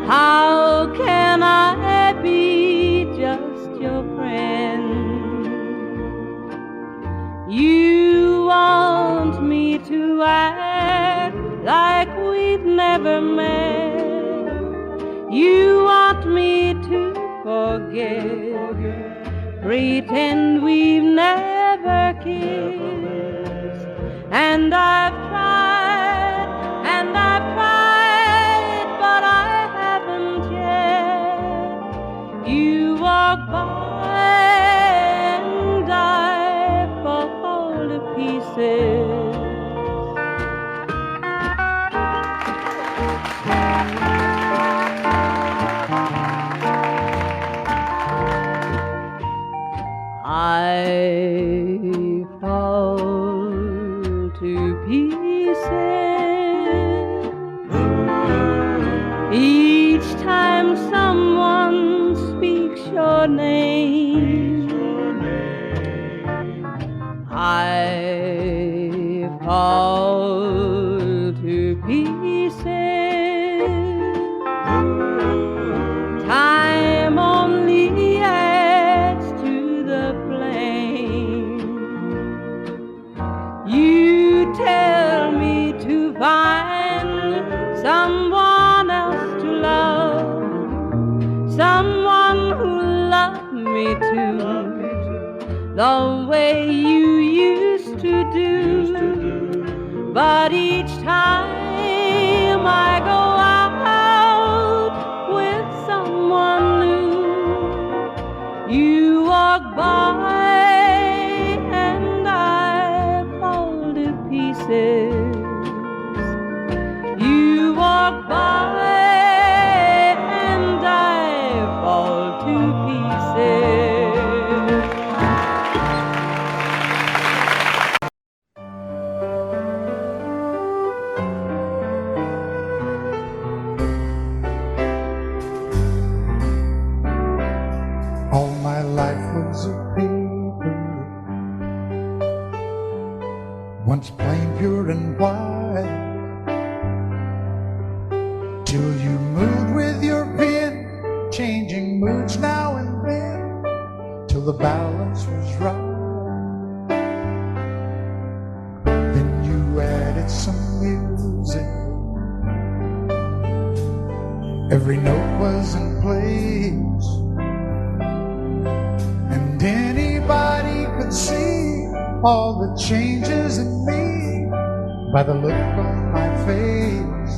How can I be just your friend? You want me to act like we've never met. You want me to forget, pretend we've never kissed. And I've tried, but I haven't yet. You walk by and I fall to pieces. I fall to pieces each time someone speaks your name. I fall the way you used to do. But each time I go out with someone new, you walk by and I fall to pieces. You walk by and I fall to pieces. All my life was a paper, once plain, pure and white, till you moved with your pen, changing moods now and then, till the balance was right. Then you added some music, every note was in place, and anybody could see all the changes in me by the look on my face.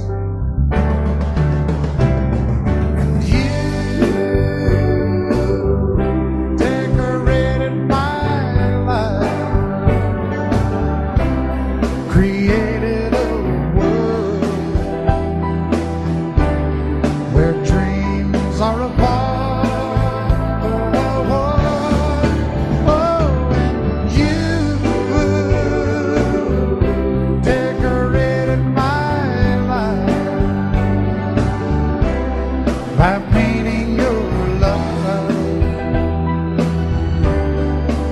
And you decorated my life, created a world where dreams are apart. By painting your love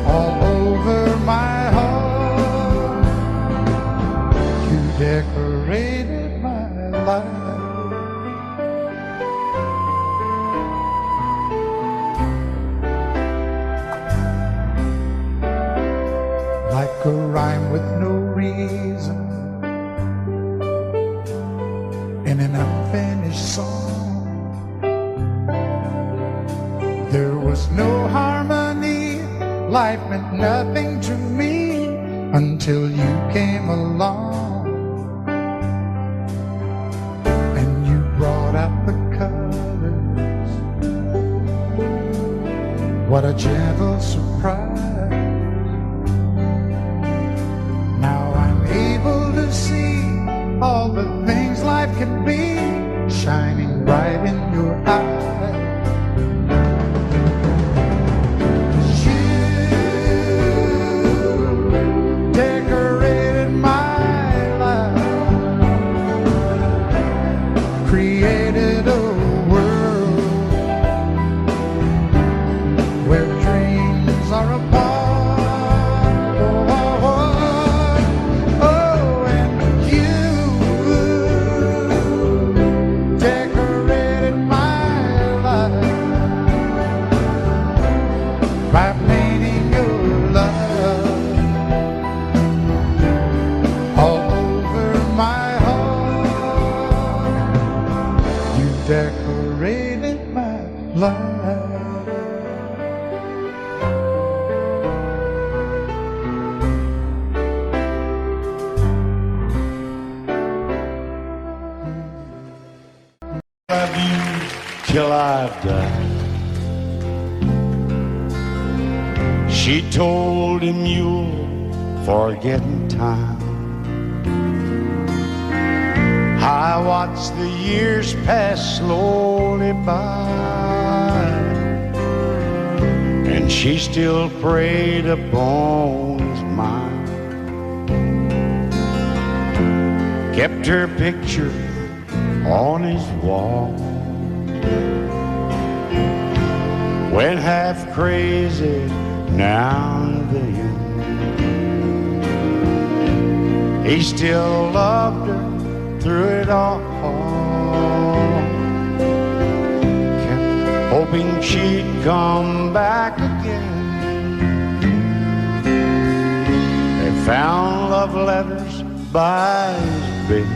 all over my heart, you decorated my life. Like a rhyme with no reason in an unfinished song, there was no harmony, life meant nothing to me until you came along. And you brought out the colors, what a gentle surprise. Now I'm able to see all the things life can be, shining bright in your eyes. Decorated my life, created a world where dreams are apart. Oh, and you decorated my life by painting your love all over my heart. You decorated my life. Love you till I die. She told him you'll forget in time. I watched the years pass slowly by, and she still preyed upon his mind. Kept her picture on his wall, went half crazy now and then. He still loved her through it all, kept hoping she'd come back again. They found love letters by his bed,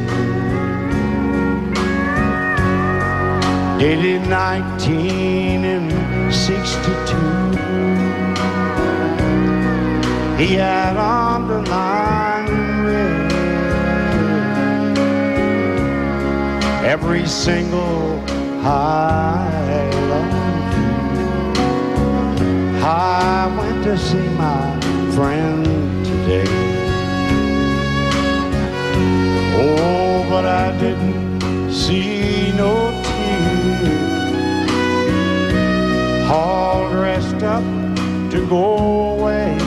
dated 1962. he had underlined red. Every single I love you. I went to see my friend today. Oh, but I didn't see no tears. All dressed up to go away.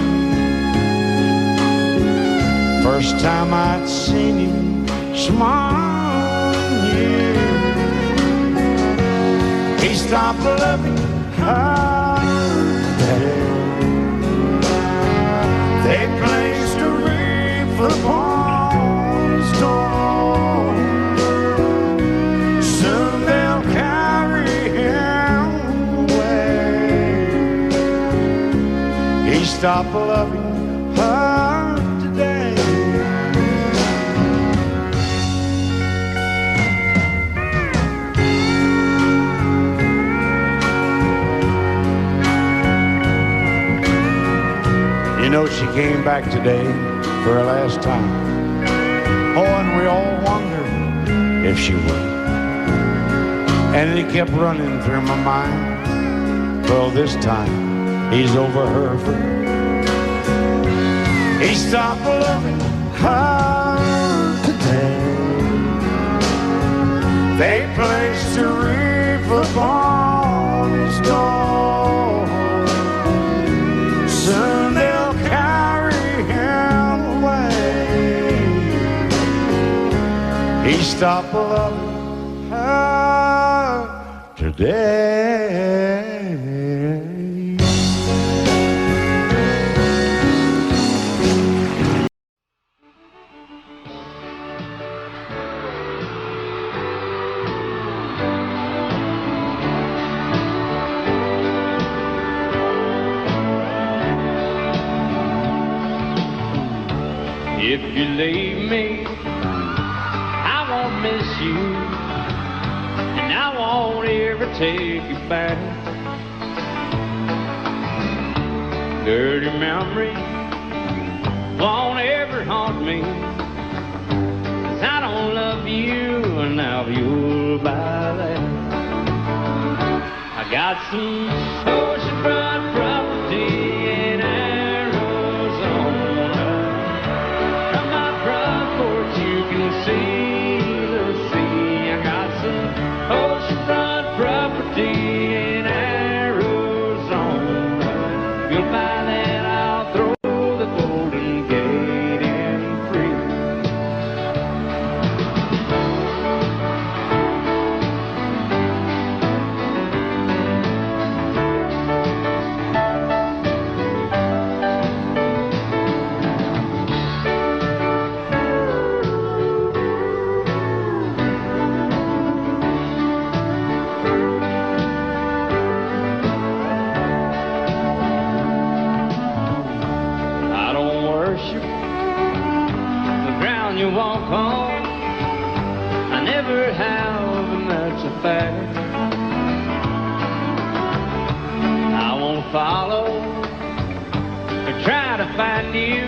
First time I'd seen him smile in years. He stopped loving her today. They placed a wreath upon his door. Soon they'll carry him away. He stopped loving her today. You know, she came back today for her last time. Oh, and we all wondered if she would. And it kept running through my mind. Well, this time he's over her for good. He stopped loving her today. They placed a wreath upon his door. Soon they'll carry him away. He stopped loving her today. If you leave me, I won't miss you, and I won't ever take you back. Dirty memories won't ever haunt me, 'cause I don't love you, and now you'll buy that. I got some oceanfront property in Arizona. From my front porch you can see the sea. I got some oceanfront property in Arizona. If you'll buy that, I'll throw the Golden Gate in free. I don't worship the ground you walk on. I never have, and that's a fact. I won't follow or try to find you,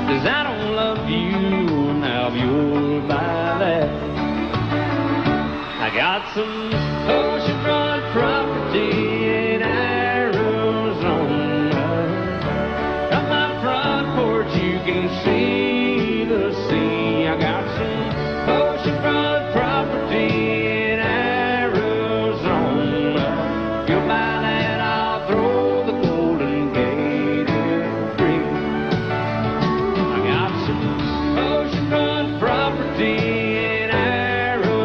'cause I don't love you, now you'll buy that. I got some oceanfront property in Arizona. From my front porch you can see the sea. I got some oceanfront property in Arizona. If you'll buy that, I'll throw the Golden Gate in free. I got some oceanfront property in Arizona.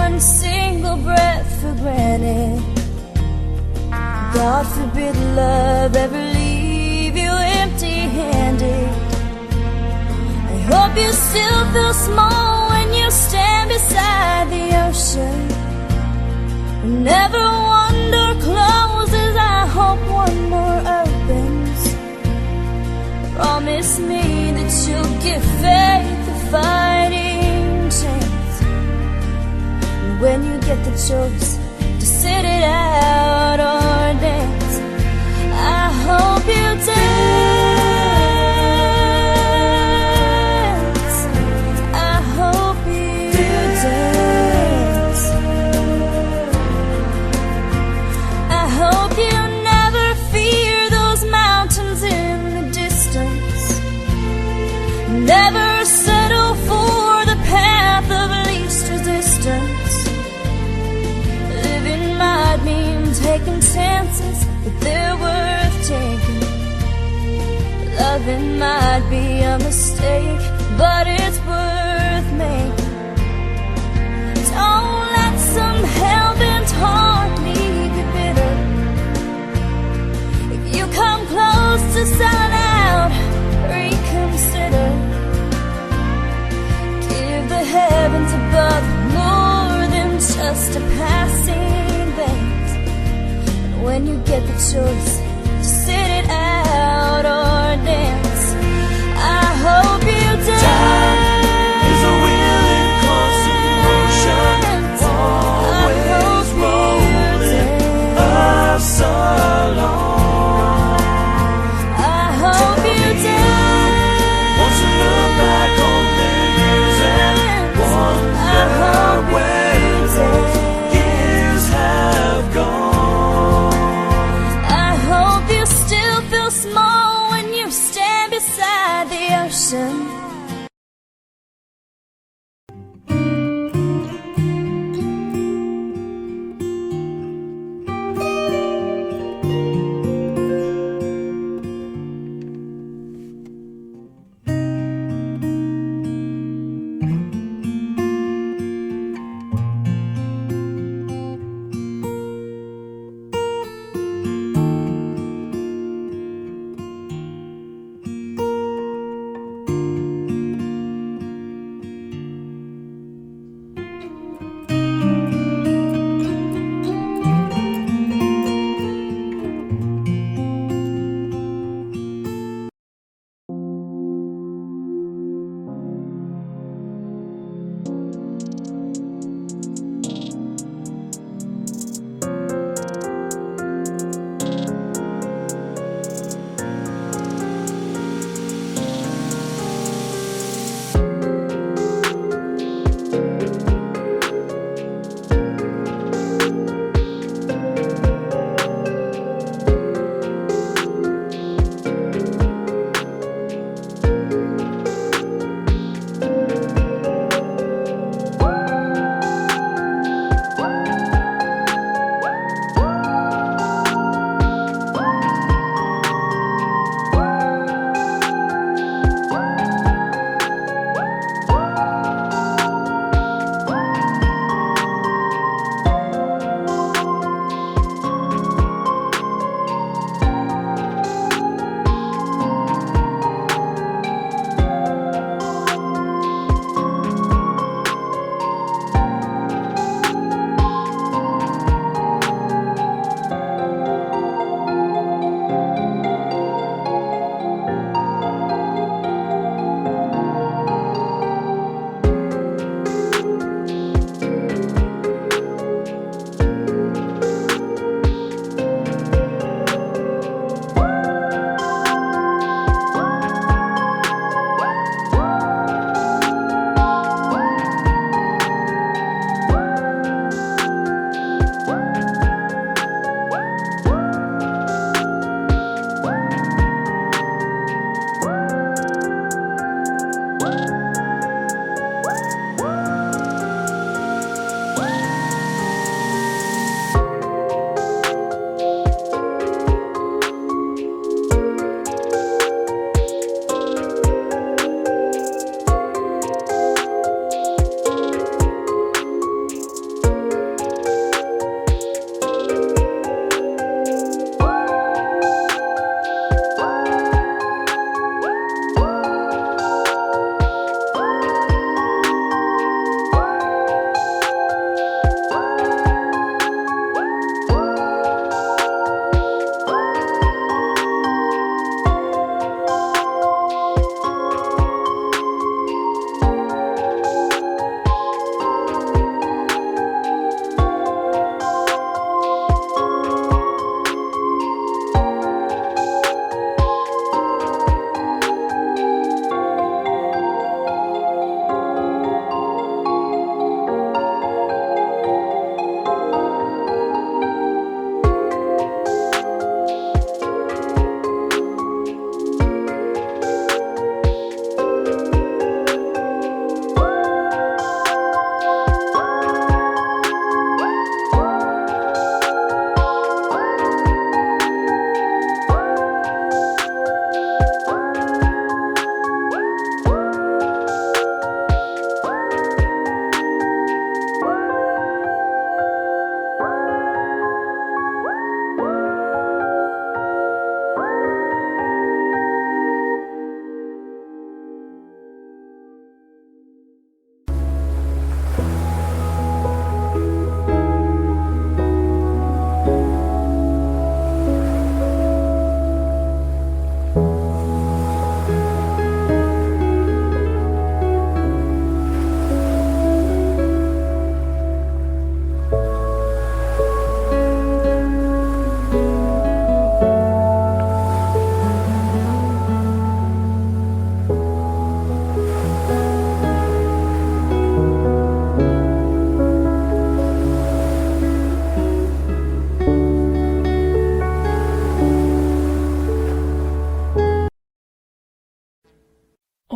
one single breath for granted. God forbid love ever leave you empty-handed. I hope you still feel small when you stand beside the ocean. Whenever one door closes, I hope one more opens. Promise me that you'll give faith a fighting chance. And when you get the choice to sit it out or dance, I hope you dance. I hope you dance. I hope you never fear those mountains in the distance. Never settle for the path of least resistance. Living might mean taking chances, but they're worth taking. Loving might be a mistake, but it's worth making. Don't let some hell-bent heart leave you bitter. If you come close to selling out, reconsider. Give the heavens above more than just a passing glance. And when you get the choice to sit it out or dance, I hope you dance. Time is a wheel in constant motion, always rolling us along. I hope you dance. Once you look back on the years and wonder where those years have gone. I hope you still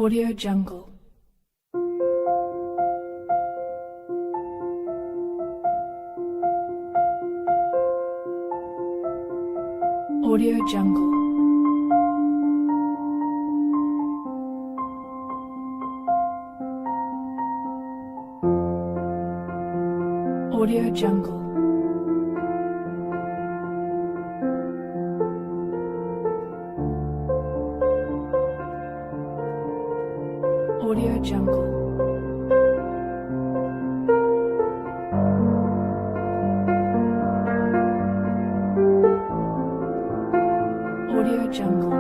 Audio Jungle. Audio Jungle. Audio Jungle. Audio Jungle. Audio Jungle.